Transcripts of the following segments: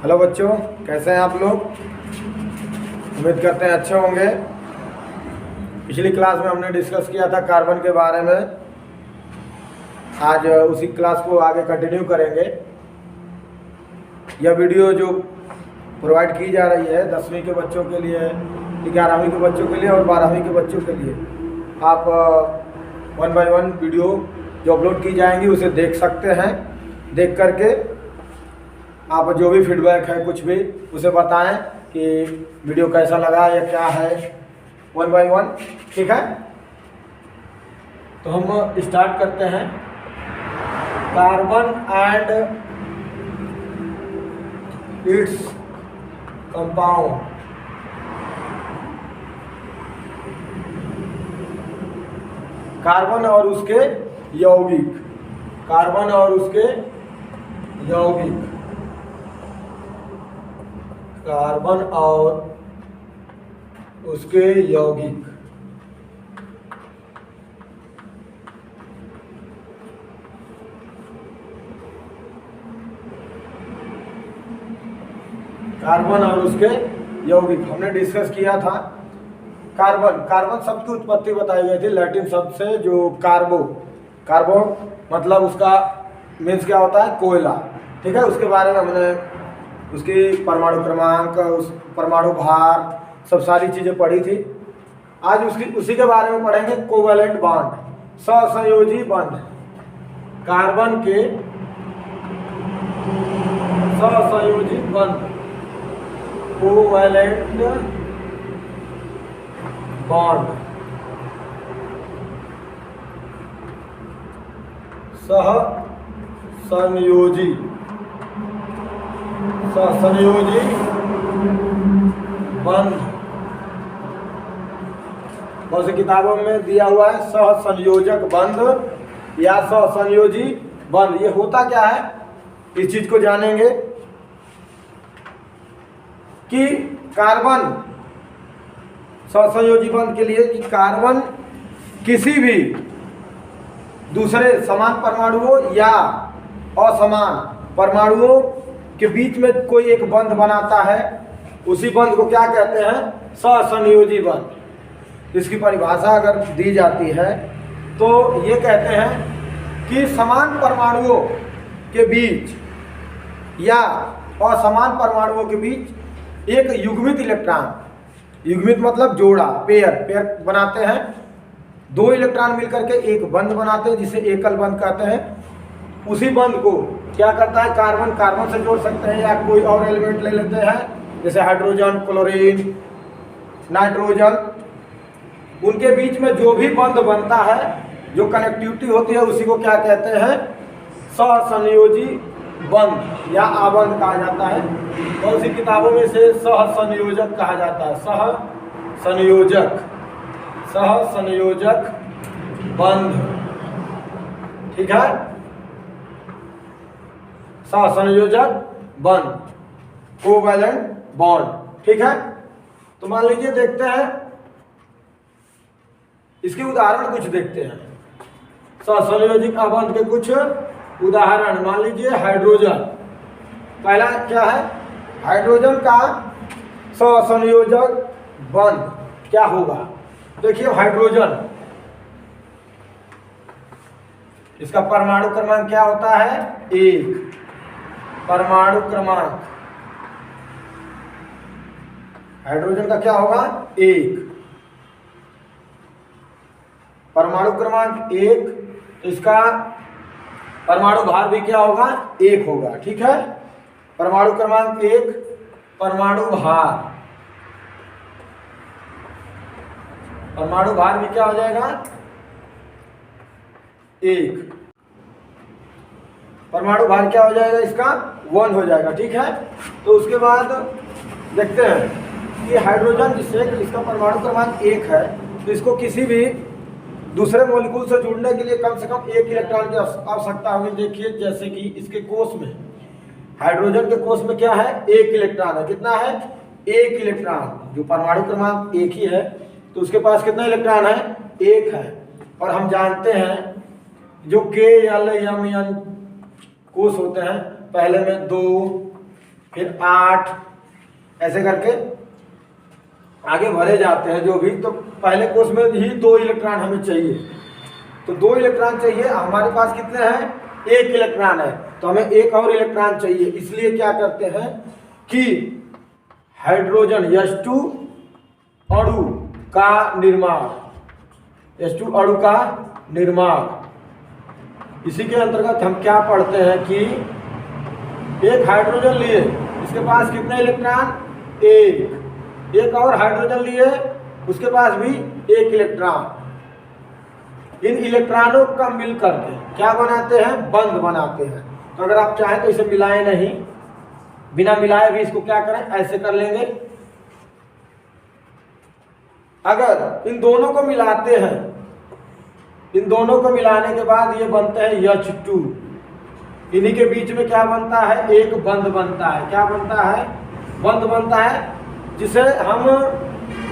Hello बच्चों, कैसे हैं आप लोग। उम्मीद करते हैं अच्छे होंगे। पिछली क्लास में हमने डिस्कस किया था कार्बन के बारे में। आज उसी क्लास को आगे कंटिन्यू करेंगे। यह वीडियो जो प्रोवाइड की जा रही है 10वीं के बच्चों के लिए, 11वीं के बच्चों के लिए और 12वीं के बच्चों के लिए, आप 1 बाय 1 वीडियो जो अपलोड की जाएंगी उसे देख सकते हैं। देख करके आप जो भी फीडबैक है कुछ भी उसे बताएं कि वीडियो कैसा लगा या क्या है। 1 बाय 1, ठीक है। तो हम स्टार्ट करते हैं। Carbon and its compound. Carbon और उसके यौगिक। कार्बन और उसके यौगिक। कार्बन और उसके यौगिक। कार्बन और उसके यौगिक हमने डिस्कस किया था। कार्बन शब्द की उत्पत्ति बताई गई थी लैटिन शब्द से, जो कार्बो मतलब उसका मीन्स क्या होता है, कोयला। ठीक है, उसके बारे में हमने उसकी परमाणु क्रमांक, उस परमाणु भार, सब सारी चीजें पढ़ी थी। आज उसी के बारे में पढ़ेंगे। कोवैलेंट बॉन्ड, सहसंयोजी बंध। कार्बन के सहसंयोजी बंध, कोवैलेंट बॉन्ड। सहसंयोजी बंध। बहुत सी किताबों में दिया हुआ है सहसंयोजक बंध या सहसंयोजी बंध। ये होता क्या है, इस चीज को जानेंगे कि कार्बन सहसंयोजी बंध के लिए कि कार्बन किसी भी दूसरे समान परमाणुओं या असमान परमाणुओं के बीच में कोई एक बंध बनाता है, उसी बंध को क्या कहते हैं, सहसंयोजी बंध। इसकी परिभाषा अगर दी जाती है तो ये कहते हैं कि समान परमाणुओं के बीच या असमान परमाणुओं के बीच एक युग्मित इलेक्ट्रॉन, युग्मित मतलब जोड़ा, पेयर बनाते हैं। 2 इलेक्ट्रॉन मिलकर के एक बंध बनाते हैं जिसे एकल बंध कहते हैं। उसी बंध को क्या करता है, कार्बन से जोड़ सकते हैं या कोई और एलिमेंट ले लेते हैं जैसे हाइड्रोजन, क्लोरीन, नाइट्रोजन। उनके बीच में जो भी बंध बनता है, जो कनेक्टिविटी होती है, उसी को क्या कहते हैं, सहसंयोजी बंध या आबंध कहा जाता है। बहुत सी किताबों में से सहसंयोजक कहा जाता है, सहसंयोजक बंध। ठीक है, सहसंयोजक बंध, कोवैलेंट बॉन्ड। ठीक है, तो मान लीजिए देखते हैं इसके उदाहरण कुछ देखते हैं। सहसंयोजक बंध के कुछ उदाहरण, मान लीजिए हाइड्रोजन। पहला क्या है, हाइड्रोजन का सहसंयोजक बंध क्या होगा। देखिए हाइड्रोजन, इसका परमाणु क्रमांक क्या होता है, 1। परमाणु क्रमांक हाइड्रोजन का क्या होगा, 1। परमाणु क्रमांक 1। इसका परमाणु भार भी क्या होगा, 1 होगा। ठीक है, परमाणु क्रमांक 1, परमाणु भार भी क्या हो जाएगा, 1। परमाणु भार क्या हो जाएगा इसका, 1 हो जाएगा। ठीक है, तो उसके बाद देखते हैं कि हाइड्रोजन जिससे इसका परमाणु क्रमांक 1 है, तो इसको किसी भी दूसरे मॉलिक्यूल से जुड़ने के लिए कम से कम 1 इलेक्ट्रॉन की आवश्यकता होगी। देखिए जैसे कि इसके कोष में, हाइड्रोजन के कोष में क्या है, 1 इलेक्ट्रॉन है। कितना है, 1 इलेक्ट्रॉन। जो परमाणु क्रमांक 1 ही है तो उसके पास कितना इलेक्ट्रॉन है, 1 है। और हम जानते हैं जो K, L, M, N कोष होते हैं, पहले में 2, फिर 8, ऐसे करके आगे भरे जाते हैं जो भी। तो पहले कोष में ही 2 इलेक्ट्रॉन हमें चाहिए, तो 2 इलेक्ट्रॉन चाहिए, हमारे पास कितने हैं, 1 इलेक्ट्रॉन है, तो हमें 1 और इलेक्ट्रॉन चाहिए। इसलिए क्या करते हैं कि हाइड्रोजन H2 अणु का निर्माण, H2 अणु का निर्माण, इसी के अंतर्गत हम क्या पढ़ते हैं कि एक हाइड्रोजन लिए, इसके पास कितने इलेक्ट्रॉन, 1 और हाइड्रोजन लिए, उसके पास भी 1 इलेक्ट्रॉन। इन इलेक्ट्रॉनों का मिलकर के क्या बनाते हैं, बंध बनाते हैं। तो अगर आप चाहें तो इसे मिलाएं नहीं, बिना मिलाए भी इसको क्या करें, ऐसे कर लेंगे। अगर इन दोनों को मिलाते हैं, इन दोनों को मिलाने के बाद ये बनते हैं H2, इन्हीं के बीच में क्या बनता है, एक बंध बनता है। क्या बनता है, बंध बनता है, जिसे हम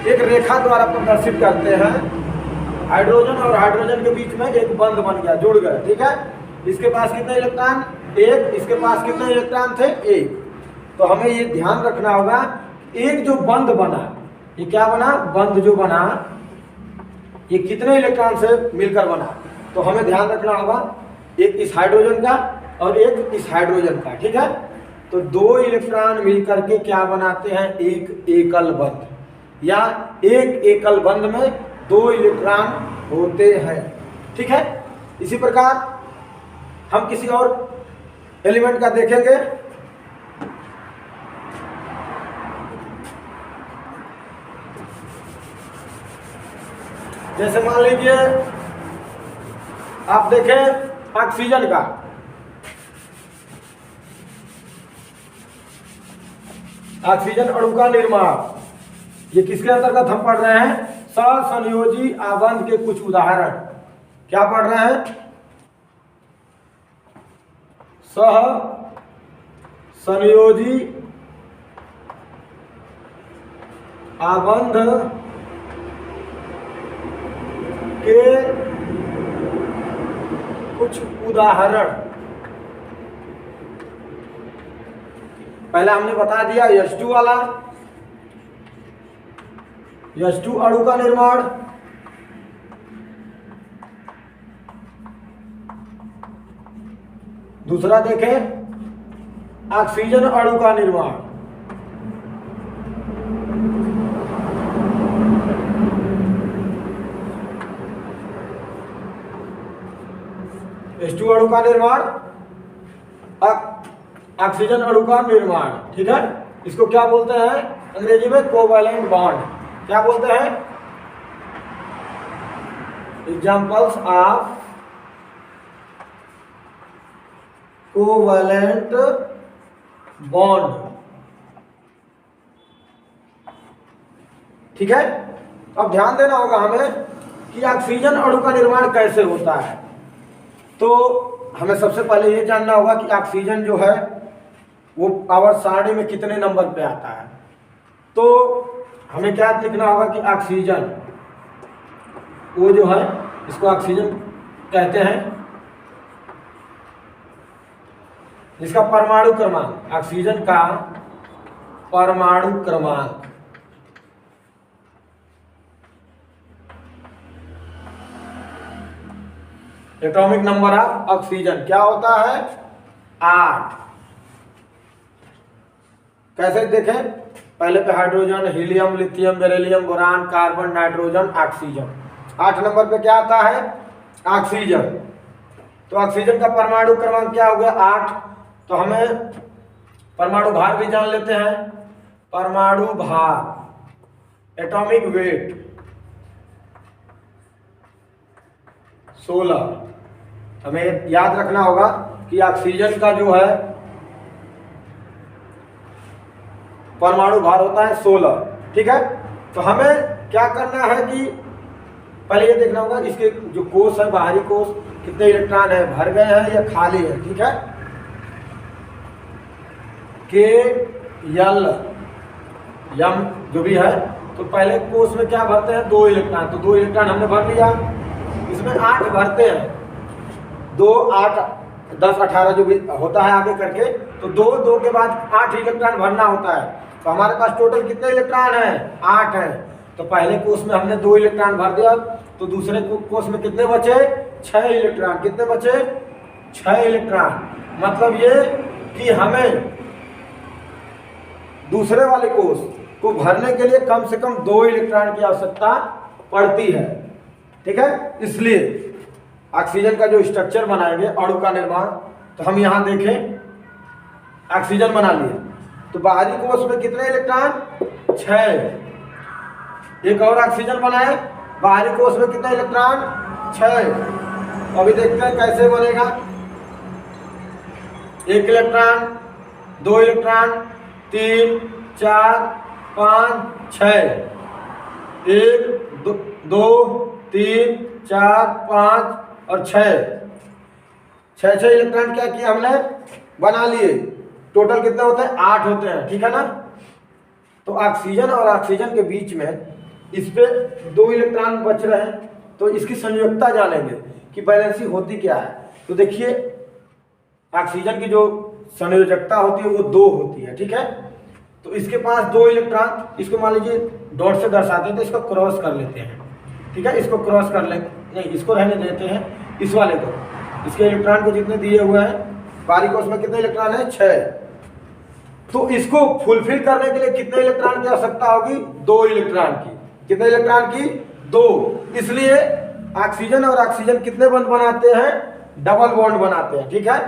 एक रेखा द्वारा प्रदर्शित करते हैं। हाइड्रोजन और हाइड्रोजन के बीच में एक बंध बन गया, जुड़ गए, ठीक है। इसके पास कितने इलेक्ट्रॉन, 1, इसके पास कितने इलेक्ट्रॉन थे, 1। तो हमें ये ध्यान रखना होगा, एक जो बंध बना, ये क्या बना, बंध जो बना, ये कितने इलेक्ट्रॉन से मिलकर बना। तो हमें ध्यान रखना होगा, एक इस हाइड्रोजन का और एक इस हाइड्रोजन का, ठीक है। तो 2 इलेक्ट्रॉन मिलकर के क्या बनाते हैं, एक एकल बंध, या एक एकल बंध में 2 इलेक्ट्रॉन होते हैं, ठीक है। इसी प्रकार हम किसी और एलिमेंट का देखेंगे। जैसे मान लीजिए आप देखें ऑक्सीजन का, ऑक्सीजन अणु का निर्माण, ये किसके अंतर्गत हम पढ़ रहे हैं, सहसंयोजी आबंध के कुछ उदाहरण। क्या पढ़ रहे हैं, सहसंयोजी आबंध के कुछ उदाहरण। पहला हमने बता दिया H2 वाला, H2 अणु का निर्माण, दूसरा देखें ऑक्सीजन अणु का निर्माण, H2 अणु का निर्माण, ऑक्सीजन अणु का निर्माण, ठीक है। इसको क्या बोलते हैं अंग्रेजी में, कोवैलेंट बॉन्ड। क्या बोलते हैं, एग्जांपल्स ऑफ कोवैलेंट बॉन्ड, ठीक है। अब ध्यान देना होगा हमें कि ऑक्सीजन अणु का निर्माण कैसे होता है। तो हमें सबसे पहले ये जानना होगा कि ऑक्सीजन जो है वो पावर सारणी में कितने नंबर पे आता है। तो हमें क्या लिखना होगा कि ऑक्सीजन, वो जो है इसको ऑक्सीजन कहते हैं, इसका परमाणु क्रमांक, ऑक्सीजन का परमाणु क्रमांक, एटॉमिक नंबर ऑफ ऑक्सीजन क्या होता है, 8। कैसे देखें, पहले पे hydrogen, helium, lithium, beryllium, boron, carbon, nitrogen, oxygen. 8 number पे क्या आता है, ऑक्सीजन। तो ऑक्सीजन का परमाणु क्रमांक क्या हो गया, 8। तो हमें परमाणु भार भी जान लेते हैं। परमाणु भार, एटॉमिक वेट 16। हमें याद रखना होगा कि ऑक्सीजन का जो है परमाणु भार होता है 16, ठीक है। तो हमें क्या करना है कि पहले ये देखना होगा इसके जो कोष है, बाहरी कोष, कितने इलेक्ट्रॉन है, भर गए हैं या खाली है, ठीक है। के यल यम जो भी है, तो पहले कोष में क्या भरते हैं, 2 इलेक्ट्रॉन। तो 2 इलेक्ट्रॉन हमने भर लिया, इसमें 8 भरते हैं, 2 8 10-18 जो भी होता है आगे करके, तो 2 के बाद 8 इलेक्ट्रॉन भरना होता है। तो हमारे पास टोटल कितने इलेक्ट्रॉन हैं? 8 हैं। तो पहले कोष में हमने 2 इलेक्ट्रॉन भर दिया, तो दूसरे कोष में कितने बचे? 6 इलेक्ट्रॉन। कितने बचे? 6 इलेक्ट्रॉन। मतलब ये कि हमें दूसरे वाले कोष को भरने के लिए कम से कम 2 इलेक्ट्रॉन की आवश्यकता पड़ती है। ठीक है, इसलिए ऑक्सीजन का जो स्ट्रक्चर बनाएंगे, अणु का निर्माण, तो हम यहां देखें ऑक्सीजन बना लिए, तो बाहरी कोष में कितने इलेक्ट्रॉन? 6। एक और ऑक्सीजन बनाए, बाहरी कोष में कितने इलेक्ट्रॉन? 6। अभी देखते हैं कैसे बनेगा। 1 इलेक्ट्रॉन, 2 इलेक्ट्रॉन, 3, 4, 5, 6। 1, 2, 3, 4, 5 और 6 इलेक्ट्रॉन क्या किया हमने? बना लिए। टोटल कितने होते हैं? 8 होते हैं। ठीक है ना। तो ऑक्सीजन और ऑक्सीजन के बीच में इस पे 2 इलेक्ट्रॉन बच रहे हैं, तो इसकी संयोजकता जानेंगे कि बैलेंसिंग होती क्या है। तो देखिए ऑक्सीजन की जो संयोजकता होती है वो 2 होती है। ठीक है, तो इसके पास 2 इलेक्ट्रॉन, इसको मान लीजिए डॉट से दर्शाते हैं, तो इसको क्रॉस कर लेते हैं। ठीक है, इसको क्रॉस कर लेंगे, नहीं इसको रहने देते हैं, इस वाले को, इसके इलेक्ट्रॉन को जितने दिए हुए हैं, बाहरी कोष में कितने इलेक्ट्रॉन है? 6। तो इसको फुलफिल करने के लिए कितने इलेक्ट्रॉन की आवश्यकता होगी? 2 इलेक्ट्रॉन की। कितने इलेक्ट्रॉन की? 2। इसलिए ऑक्सीजन और ऑक्सीजन कितने बॉन्ड बनाते हैं? डबल बॉन्ड बनाते हैं। ठीक है,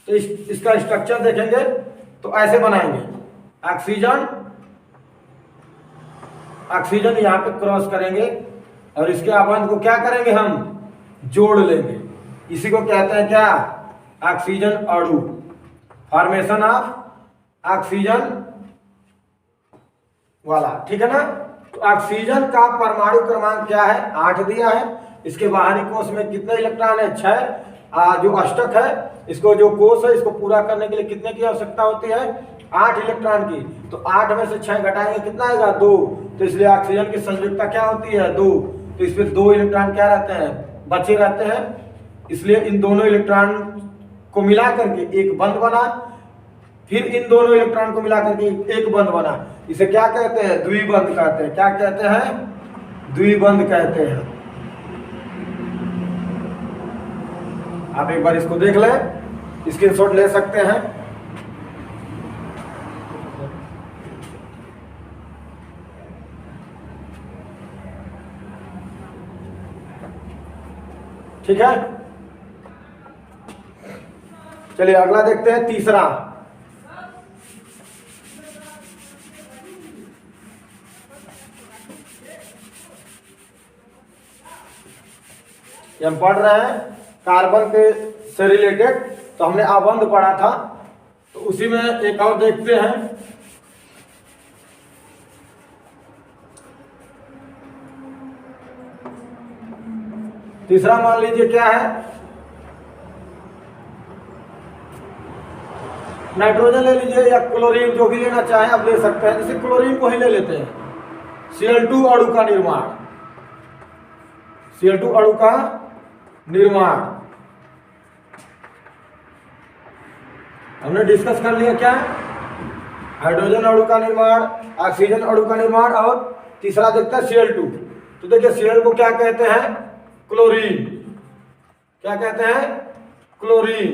तो इसका स्ट्रक्चर देखेंगे तो ऐसे बनाएंगे। ऑक्सीजन यहाँ पे क्रॉस करेंगे और इसके आबंध को क्या करेंगे? हम जोड़ लेंगे। इसी को कहते हैं क्या? ऑक्सीजन अणु। फॉर्मेशन ऑफ ऑक्सीजन वाला। ठीक है ना। तो ऑक्सीजन का परमाणु क्रमांक क्या है? 8 दिया है। इसके बाहरी कोष में कितने इलेक्ट्रॉन है? 6। जो अष्टक है, इसको जो कोष है, इसको पूरा करने के लिए कितने की आवश्यकता होती है? 8 इलेक्ट्रॉन की। तो 8 में से 6 घटाएंगे, कितना आएगा? 2। तो इसलिए ऑक्सीजन की संयोजकता क्या होती है? 2। तो इसमें 2 इलेक्ट्रॉन क्या रहते हैं? बचे रहते हैं। इसलिए इन दोनों इलेक्ट्रॉन को मिला करके एक बंध बना, फिर इन दोनों इलेक्ट्रॉन को मिला करके एक बंध बना। इसे क्या कहते हैं? द्विबंध कहते हैं। क्या कहते हैं? द्विबंध कहते हैं। आप एक बार इसको देख लें, स्क्रीनशॉट ले सकते हैं। ठीक है, चलिए अगला देखते हैं, तीसरा। हम पढ़ रहे हैं कार्बन के से रिलेटेड, तो हमने आबंध पढ़ा था, तो उसी में एक और देखते हैं। तीसरा मान लीजिए क्या है? नाइट्रोजन ले लीजिए या क्लोरीन, जो भी लेना चाहे आप ले सकते हैं। जैसे क्लोरीन को ही ले लेते हैं। Cl2 अणु का निर्माण, Cl2 अणु का निर्माण हमने डिस्कस कर लिया। क्या? हाइड्रोजन अणु का निर्माण, ऑक्सीजन अणु का निर्माण, और तीसरा देखते हैं Cl2। तो देखिए Cl को क्या कहते हैं? क्लोरीन। क्या कहते हैं? क्लोरीन।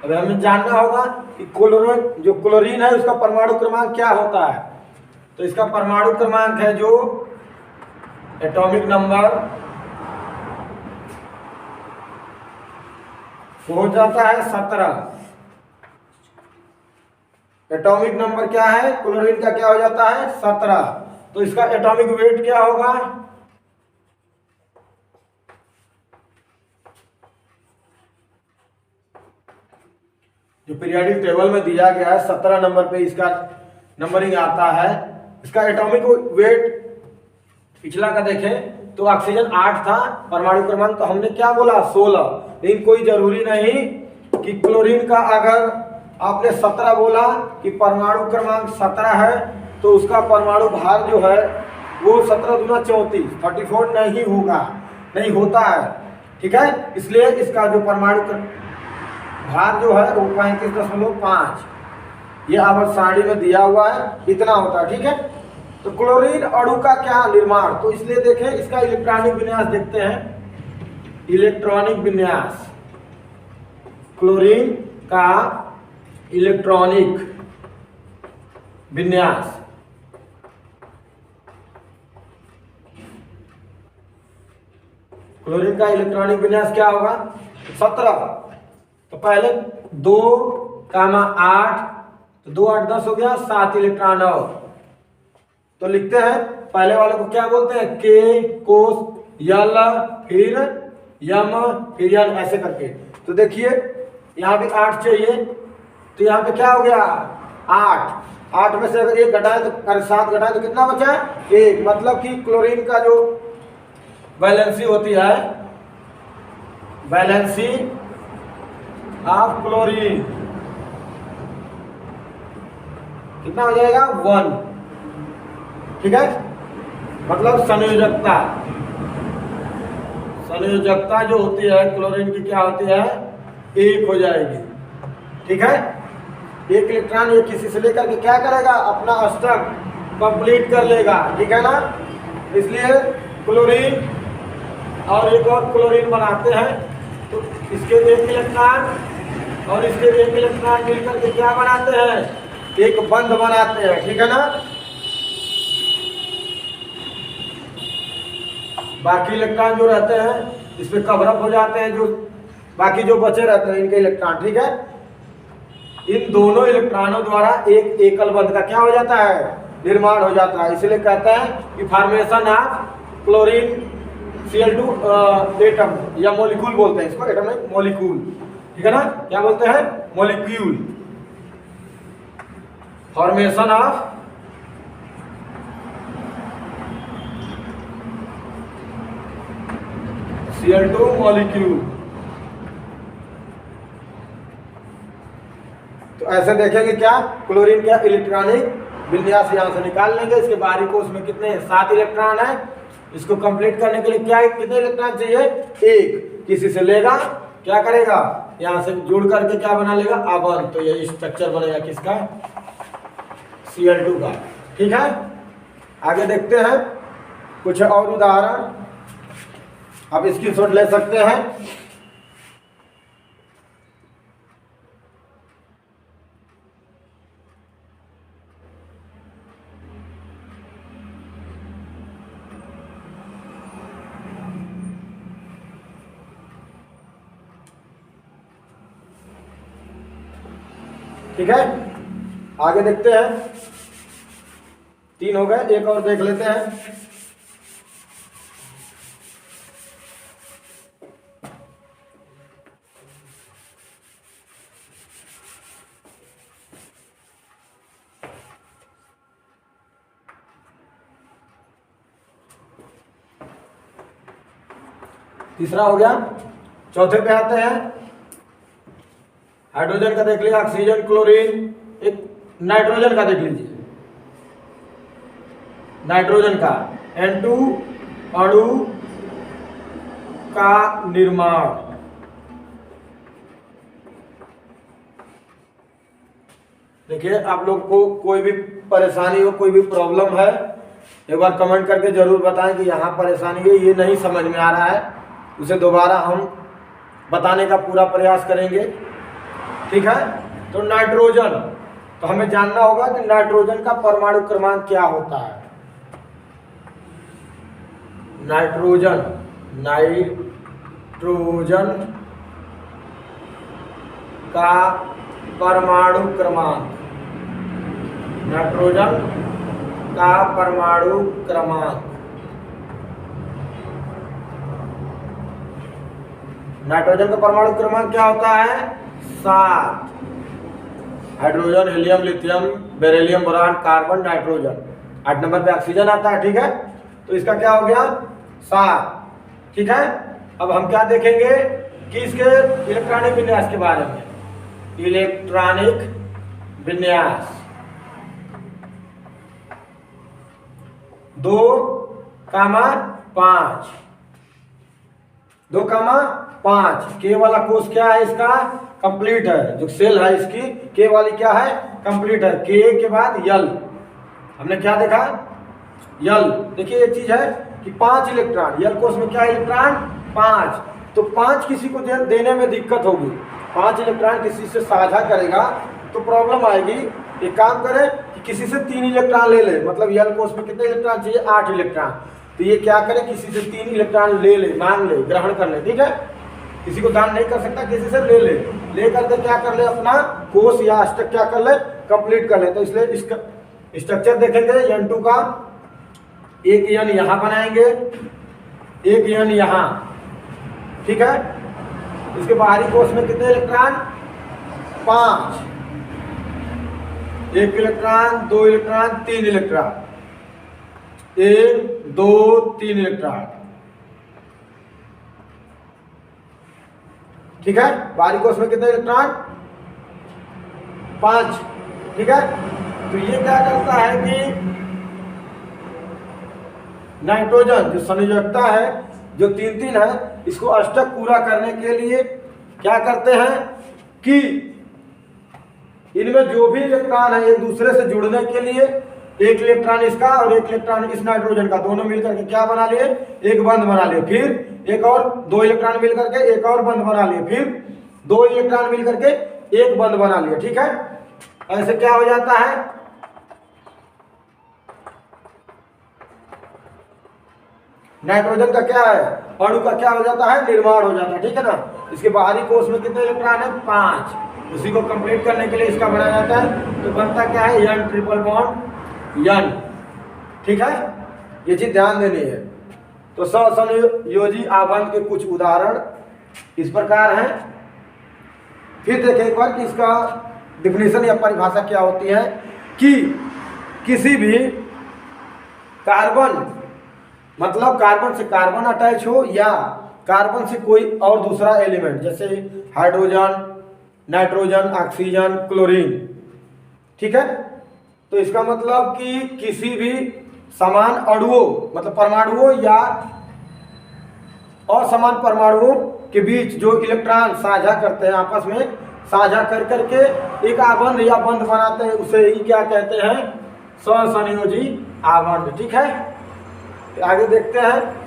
अब हमें जानना होगा कि क्लोरीन है, उसका परमाणु क्रमांक क्या होता है। तो इसका परमाणु क्रमांक है जो एटॉमिक नंबर हो जाता है 17। एटॉमिक नंबर क्या है? क्लोरीन का क्या हो जाता है? 17। तो इसका एटॉमिक वेट क्या होगा? जो पीरियोडिक टेबल में दिया गया है 17 नंबर पे इसका नंबरिंग आता है। इसका एटॉमिक वेट पिछला का देखें तो ऑक्सीजन 8 था, परमाणु क्रमांक तो हमने क्या बोला? 16। लेकिन कोई जरूरी नहीं कि क्लोरीन का अगर आपने 17 बोला कि परमाणु क्रमांक 17 है तो उसका परमाणु भार जो है वो 17 दूना 34, 34 नहीं होगा, नहीं होता है। ठीक है, इसलिए इसका जो परमाणु भार जो है वो 35.5 ये आवर्त सारणी में दिया हुआ है, इतना होता है। ठीक है, तो क्लोरीन अणु का क्या निर्माण, तो इसलिए देखें इसका इलेक्ट्रॉनिक विन्यास देखते हैं। इलेक्ट्रॉनिक विन्यास, क्लोरीन का इलेक्ट्रॉनिक विन्यास, क्लोरीन का इलेक्ट्रॉनिक विन्यास क्या होगा 17। तो पहले 2, 8, तो 2, 8, 10 हो गया, 7 इलेक्ट्रॉन और तो लिखते हैं पहले वाले को क्या बोलते हैं, के कोस यल, फिर यम, फिर यल, ऐसे करके। तो देखिए यहाँ भी 8 चाहिए, तो यहाँ पे क्या हो गया 8 में से अगर 1 घटाए तो 7 घटाए तो कितना बचा 1, मतलब कि क्लोरीन का जो वैलेंसी होती है, वैलेंसी ऑफ क्लोरीन कितना हो जाएगा 1। ठीक है, मतलब संयोजकता, संयोजकता जो होती है क्लोरीन की क्या होती है 1 हो जाएगी। ठीक है, 1 इलेक्ट्रॉन ये किसी से लेकर के क्या करेगा, अपना अष्टक कंप्लीट कर लेगा। ठीक है ना, इसलिए क्लोरीन और एक और क्लोरीन बनाते हैं, तो इसके 1 इलेक्ट्रॉन और इसके 1 इलेक्ट्रॉन मिलकर के क्या बनाते हैं, एक बंध बनाते हैं। ठीक है ना, बाकी इलेक्ट्रॉन जो रहते हैं इस पे कवर अप हो जाते हैं, जो बाकी जो बचे रहते हैं इनके इलेक्ट्रॉन। ठीक है, इन दोनों इलेक्ट्रॉनों द्वारा एक एकल बंध का क्या हो जाता है, निर्माण हो जाता है। इसलिए कहते हैं कि formation of chlorine Cl2 atom या मॉलिक्यूल बोलते हैं इसको, एटम नहीं मॉलिक्यूल। ठीक है ना, क्या बोलते हैं molecule, formation of Cl2 molecule. तो ऐसे देखेंगे क्या, क्लोरीन का इलेक्ट्रॉनिक विन्यास यहां से निकाल लेंगे। इसके बाहरी कोश में कितने 7 इलेक्ट्रॉन है, इसको कंप्लीट करने के लिए क्या है, कितने इलेक्ट्रॉन चाहिए 1, किसी से लेगा क्या करेगा, यहां से जुड़ करके क्या बना लेगा आबंध, तो ये स्ट्रक्चर बनेगा किसका Cl2 का। ठीक है, आगे देखते हैं कुछ और उदाहरण, आप इसकी शॉट ले सकते हैं। ठीक है, आगे देखते हैं, 3 हो गए, एक और देख लेते हैं। तीसरा हो गया, चौथे पे आते हैं। हाइड्रोजन का देख लिया, ऑक्सीजन, क्लोरीन, एक नाइट्रोजन का देख लीजिए, नाइट्रोजन का N2 अणु का निर्माण। देखिए आप लोग को कोई भी परेशानी हो, कोई भी प्रॉब्लम है, एक बार कमेंट करके जरूर बताएं कि यहाँ परेशानी है, ये नहीं समझ में आ रहा है, उसे दोबारा हम बताने का पूरा प्रयास करेंगे। ठीक है, तो नाइट्रोजन, तो हमें जानना होगा कि नाइट्रोजन का परमाणु क्रमांक क्या होता है। नाइट्रोजन, नाइट्रोजन का परमाणु क्रमांक, नाइट्रोजन का परमाणु क्रमांक, नाइट्रोजन का परमाणु क्रमांक क्या होता है 7। Hydrogen, helium, lithium, beryllium, boron, carbon, nitrogen. 8 number पे ऑक्सीजन आता है। ठीक है, तो इसका क्या हो गया 7। ठीक है, अब हम क्या देखेंगे कि इसके इलेक्ट्रॉनिक विन्यास के बारे में। इलेक्ट्रॉनिक विन्यास, 2, 5, 2, 5। के वाला कोष क्या है इसका? कंप्लीट है। जो सेल है इसकी के वाली क्या है? कंप्लीट है। के के बाद यल, हमने क्या देखा? यल। देखिए एक चीज है कि 5 इलेक्ट्रॉन, यल कोष में क्या इलेक्ट्रॉन? 5। तो 5 किसी को देने में दिक्कत होगी, 5 इलेक्ट्रॉन किसी से साझा करेगा तो प्रॉब्लम आएगी। एक काम करे कि किसी से 3 इलेक्ट्रॉन ले ले, मतलब यल कोष में कितने इलेक्ट्रॉन चाहिए? 8 इलेक्ट्रॉन। तो ये क्या करे, किसी से 3 इलेक्ट्रॉन ले ले, मांग ले, ग्रहण कर ले, ठीक है। किसी को दान नहीं कर सकता, किसी से ले ले करके क्या कर ले, अपना कोष या अष्टक क्या कर ले, कंप्लीट कर ले। तो इसलिए इसका स्ट्रक्चर देखेंगे N2 का, एक यन यहां बनाएंगे, एक यन यहां, ठीक है। इसके बाहरी कोष में कितने electron? 5। 1 electron, 2 electron, 3 electron, 1, 2, 3 electron, ठीक है। बाहरी कोष में कितने इलेक्ट्रॉन? 5, ठीक है। तो ये क्या करता है कि नाइट्रोजन जो संयोजकता है, जो 3-3 है, इसको अष्टक पूरा करने के लिए क्या करते हैं कि इनमें जो भी इलेक्ट्रॉन है एक दूसरे से जुड़ने के लिए, एक इलेक्ट्रॉन इसका और एक इलेक्ट्रॉन इस नाइट्रोजन का, दोनों मिलकर के क्या बना लिए? एक बंध बना लिए। फिर एक और 2 इलेक्ट्रॉन मिलकर के एक और बंध बना लिए। फिर 2 इलेक्ट्रॉन मिलकर के एक बंध बना लिए, ठीक है। ऐसे क्या हो जाता है? नाइट्रोजन का क्या है? अणु का क्या हो जाता है? निर्माण हो जाता है, ठीक है ना। इसके बाहरी कोष में कितने इलेक्ट्रॉन है? 5। उसी को कंप्लीट करने के लिए इसका बनाया जाता है। तो बनता क्या है? N ट्रिपल बॉन्ड N, ठीक है। ये चीज ध्यान देनी है। तो सहसंयोजी आबंध के कुछ उदाहरण इस प्रकार हैं। फिर देखें एक बार कि इसका डिफिनेशन या परिभाषा क्या होती है कि किसी भी कार्बन, मतलब कार्बन से कार्बन अटैच हो या कार्बन से कोई और दूसरा एलिमेंट, जैसे हाइड्रोजन, नाइट्रोजन, ऑक्सीजन, क्लोरीन, ठीक है। तो इसका मतलब कि किसी भी समान अणुओं, मतलब परमाणुओं या असमान परमाणुओं के बीच जो इलेक्ट्रॉन साझा करते हैं, आपस में साझा कर करके एक आबंध या बंध बनाते हैं, उसे ही क्या कहते हैं? सहसंयोजी आबंध, ठीक है। आगे देखते हैं।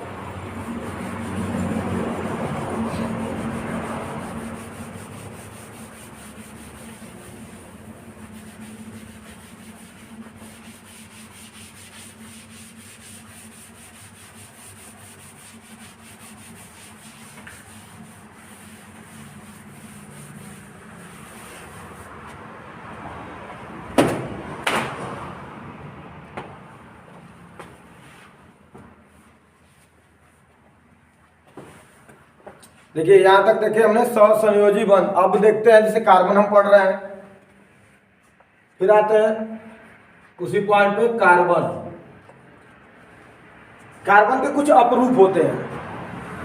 देखिए यहां तक देखिए हमने सहसंयोजी बंध। अब देखते हैं, जैसे कार्बन हम पढ़ रहे हैं, फिर आते हैं उसी पॉइंट पे कार्बन। कार्बन के कुछ अपरूप होते हैं।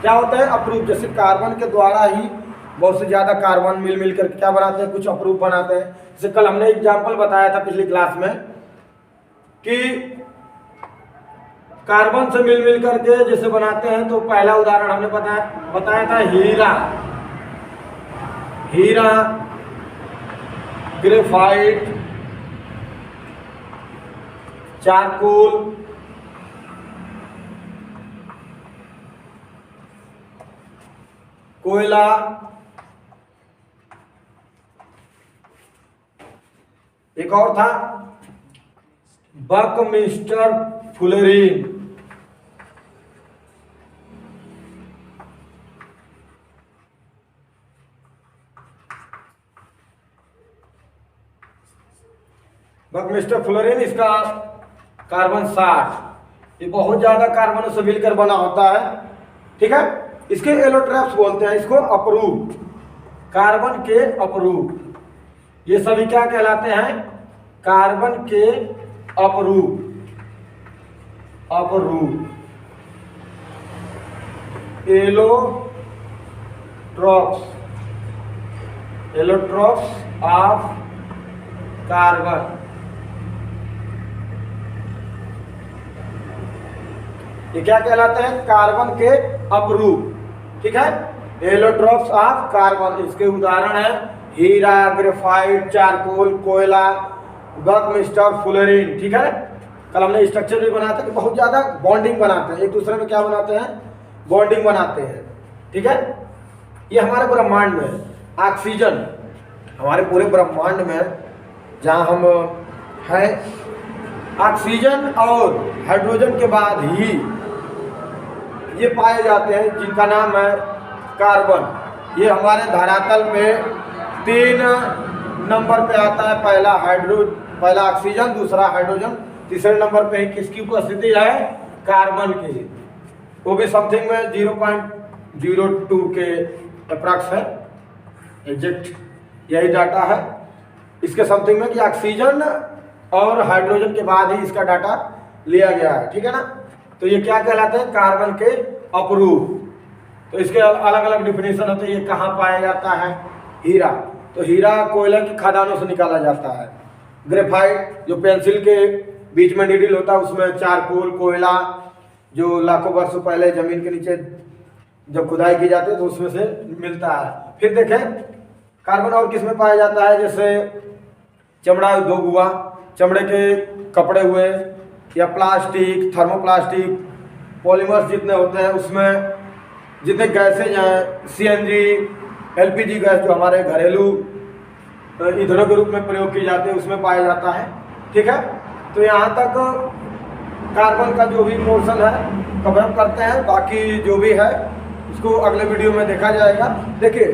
क्या होते हैं? अपरूप। जैसे कार्बन के द्वारा ही बहुत से ज्यादा कार्बन मिल कर क्या बनाते हैं? कुछ अपरूप बनाते हैं। जैसे कल हमने एग्जाम्पल बताया था पिछली क्लास में कि कार्बन से मिल करके जैसे बनाते हैं, तो पहला उदाहरण हमने बताया था हीरा, ग्रेफाइट, चारकोल, कोयला, एक और था बकमिस्टर फुलेरीन, बकमिस्टर फ्लोरीन, इसका कार्बन 60, ये बहुत ज्यादा कार्बन से मिलकर बना होता है, ठीक है। इसके एलोट्रैप्स बोलते हैं, इसको अपरूप, कार्बन के अपरूप, ये सभी क्या कहलाते हैं? कार्बन के अपरूप, एलोट्रॉप्स ऑफ कार्बन। ये क्या कहलाते हैं? कार्बन के अपरूप। ठीक है, एलोट्रॉप्स ऑफ कार्बन। इसके उदाहरण है हीरा, ग्रेफाइट, चारकोल, कोयला, बकमिस्टर, फुलेरिन। ठीक है, कल हमने स्ट्रक्चर भी बनाया था कि बहुत ज़्यादा बॉन्डिंग बनाते हैं एक दूसरे में। क्या बनाते हैं? बॉन्डिंग बनाते हैं। ठीक है, ये हमारे ब्रह्मांड में है। ऑक्सीजन हमारे पूरे ब्रह्मांड में जहाँ हम हैं, ऑक्सीजन और हाइड्रोजन के बाद ही ये पाए जाते हैं जिनका नाम है कार्बन। ये हमारे धरातल पे 3 नंबर पे आता है। पहला ऑक्सीजन, दूसरा हाइड्रोजन, तीसरे नंबर पे किसकी उपस्थिति है? कार्बन की। वो भी समथिंग में 0.02 के अप्रॉक्स है। एग्जैक्ट यही डाटा है इसके समथिंग में कि ऑक्सीजन और हाइड्रोजन के बाद ही इसका डाटा लिया गया है। ठीक है ना, तो ये क्या कहलाते हैं? कार्बन के अपरूप। तो इसके अलग अलग डिफिनेशन होते हैं। ये कहाँ पाया जाता है? हीरा, तो हीरा कोयला की खदानों से निकाला जाता है। ग्रेफाइट जो पेंसिल के बीच में नीडल होता है उसमें चारकोल, कोयला जो लाखों वर्षों पहले जमीन के नीचे जब खुदाई की जाती है तो उसमें से मिलता है। फिर देखें कार्बन और किस में पाया जाता है? जैसे चमड़ा उद्योग हुआ, चमड़े के कपड़े हुए, या प्लास्टिक, थर्मोप्लास्टिक, पॉलीमर्स जितने होते हैं उसमें जितने गैसेज हैं, सीएनजी, एलपीजी गैस जो हमारे घरेलू ईंधनों के रूप में प्रयोग की जाती है उसमें पाया जाता है। ठीक है, तो यहाँ तक कार्बन का जो भी पोर्शन है कवर करते हैं। बाकी जो भी है उसको अगले वीडियो में देखा जाएगा। देखिए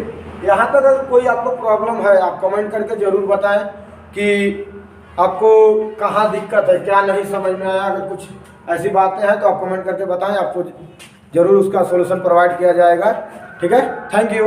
यहाँ तक अगर कोई आपको प्रॉब्लम है आप कमेंट करके ज़रूर बताएं कि आपको कहाँ दिक्कत है, क्या नहीं समझ में आया। अगर कुछ ऐसी बातें हैं तो आप कमेंट करके बताएं, आपको ज़रूर उसका सॉल्यूशन प्रोवाइड किया जाएगा। ठीक है, थैंक यू।